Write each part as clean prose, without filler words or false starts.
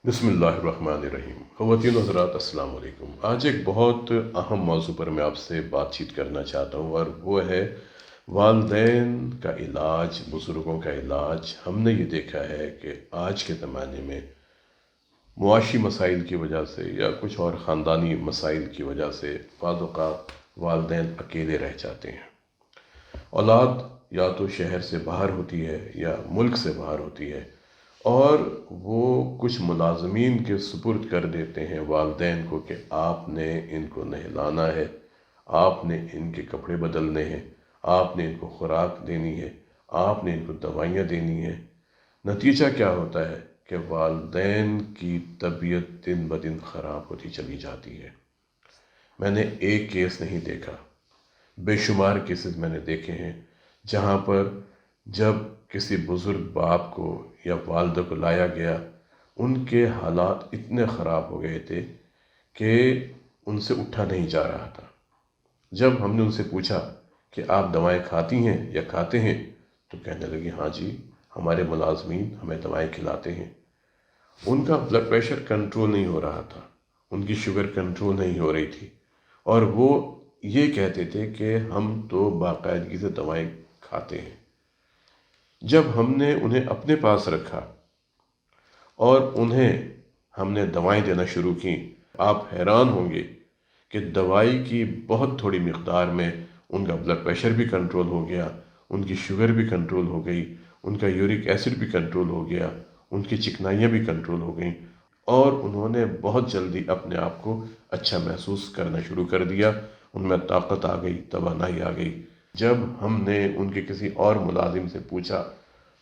बिस्मिल्लाहिर्रहमानिर्रहीम। ख़वातीन व हज़रात, अस्सलाम वालेकुम। आज एक बहुत अहम मौज़ू पर मैं आपसे बातचीत करना चाहता हूँ और वो है वालिदैन का इलाज, बुज़ुर्गों का इलाज। हमने ये देखा है कि आज के ज़माने में मुआशी मसाइल की वजह से या कुछ और ख़ानदानी मसाइल की वजह से बाज़ औक़ात वालिदैन अकेले रह जाते हैं। औलाद या तो शहर से बाहर होती है या मुल्क से बाहर होती है और वो कुछ मुलाज़मीन के सुपुर्द कर देते हैं वालिदैन को कि आपने इनको नहलाना है, आपने इनके कपड़े बदलने हैं, आपने इनको खुराक देनी है, आपने इनको दवाइयाँ देनी है। नतीजा क्या होता है कि वालिदैन की तबीयत दिन ब दिन ख़राब होती चली जाती है। मैंने एक केस नहीं देखा, बेशुमार केसेस मैंने देखे हैं जहाँ पर जब किसी बुज़ुर्ग बाप को या वालिदा को लाया गया, उनके हालात इतने ख़राब हो गए थे कि उनसे उठा नहीं जा रहा था। जब हमने उनसे पूछा कि आप दवाएं खाती हैं या खाते हैं, तो कहने लगी हाँ जी, हमारे मुलाज़मीन हमें दवाएं खिलाते हैं। उनका ब्लड प्रेशर कंट्रोल नहीं हो रहा था, उनकी शुगर कंट्रोल नहीं हो रही थी और वो ये कहते थे कि हम तो बाकायदगी से दवाएं खाते हैं। जब हमने उन्हें अपने पास रखा और उन्हें हमने दवाएं देना शुरू की, आप हैरान होंगे कि दवाई की बहुत थोड़ी मिक़दार में उनका ब्लड प्रेशर भी कंट्रोल हो गया, उनकी शुगर भी कंट्रोल हो गई, उनका यूरिक एसिड भी कंट्रोल हो गया, उनकी चिकनाइयाँ भी कंट्रोल हो गई और उन्होंने बहुत जल्दी अपने आप को अच्छा महसूस करना शुरू कर दिया। उनमें ताकत आ गई, तवानाई आ गई। जब हमने उनके किसी और मुलाजिम से पूछा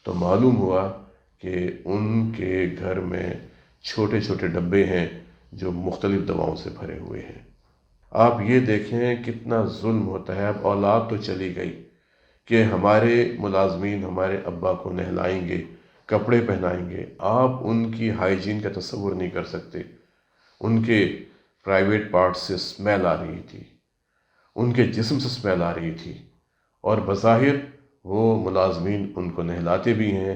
तो मालूम हुआ कि उनके घर में छोटे छोटे डब्बे हैं जो मुख्तलिफ दवाओं से भरे हुए हैं। आप ये देखें कितना जुल्म होता है। अब औलाद तो चली गई कि हमारे मुलाजमीन हमारे अब्बा को नहलाएंगे, कपड़े पहनाएंगे, आप उनकी हाइजीन का तसव्वुर नहीं कर सकते। उनके प्राइवेट पार्ट्स से स्मेल आ रही थी, उनके जिस्म से स्मेल आ रही थी और बज़ाहिर वो मुलाजमीन उनको नहलाते भी हैं,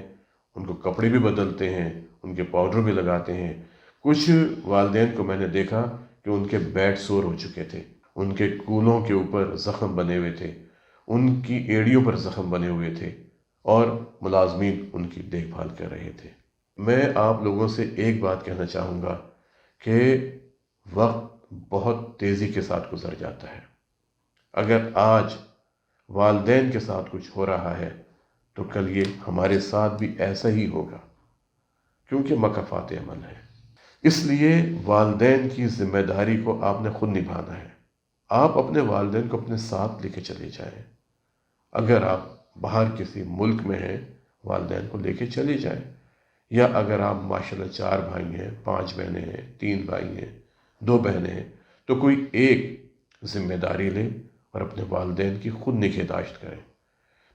उनको कपड़े भी बदलते हैं, उनके पाउडर भी लगाते हैं। कुछ वालिदैन को मैंने देखा कि उनके बैट सोर हो चुके थे, उनके कूलों के ऊपर ज़ख़्म बने हुए थे, उनकी एड़ियों पर ज़ख़्म बने हुए थे और मुलाजमीन उनकी देखभाल कर रहे थे। मैं आप लोगों से एक बात कहना चाहूँगा कि वक्त बहुत तेज़ी के साथ गुज़र जाता है। अगर आज वालिदैन के साथ कुछ हो रहा है तो कल ये हमारे साथ भी ऐसा ही होगा, क्योंकि मकफ़ात अमल है। इसलिए वालिदैन की ज़िम्मेदारी को आपने खुद निभाना है। आप अपने वालिदैन को अपने साथ लेके चले जाएं। अगर आप बाहर किसी मुल्क में हैं, वालिदैन को लेके चले जाएं। या अगर आप माशाल्लाह 4 भाई हैं, 5 बहनें हैं, 3 भाई हैं, 2 बहनें हैं, तो कोई एक ज़िम्मेदारी लें और अपने वालिदैन की खुद निगहदाश्त करें।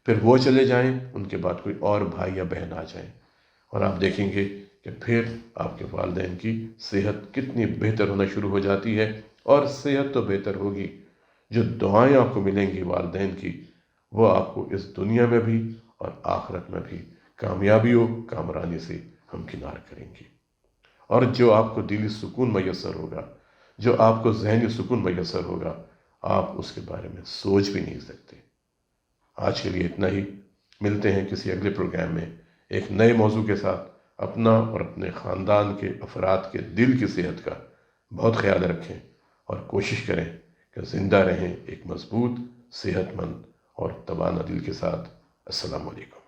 फिर वो चले जाएं, उनके बाद कोई और भाई या बहन आ जाएं और आप देखेंगे कि फिर आपके वालिदैन की सेहत कितनी बेहतर होना शुरू हो जाती है। और सेहत तो बेहतर होगी, जो दुआएं आपको मिलेंगी वालिदैन की, वो आपको इस दुनिया में भी और आखिरत में भी कामयाबियों कामरानी से हमकिनार करेंगी। और जो आपको दिली सुकून मैसर होगा, जो आपको ज़हनी सुकून मैसर होगा, आप उसके बारे में सोच भी नहीं सकते। आज के लिए इतना ही। मिलते हैं किसी अगले प्रोग्राम में एक नए मौजू के साथ। अपना और अपने ख़ानदान के अफराद के दिल की सेहत का बहुत ख्याल रखें और कोशिश करें कि ज़िंदा रहें एक मज़बूत, सेहतमंद और तवाना दिल के साथ। अस्सलाम वालेकुम।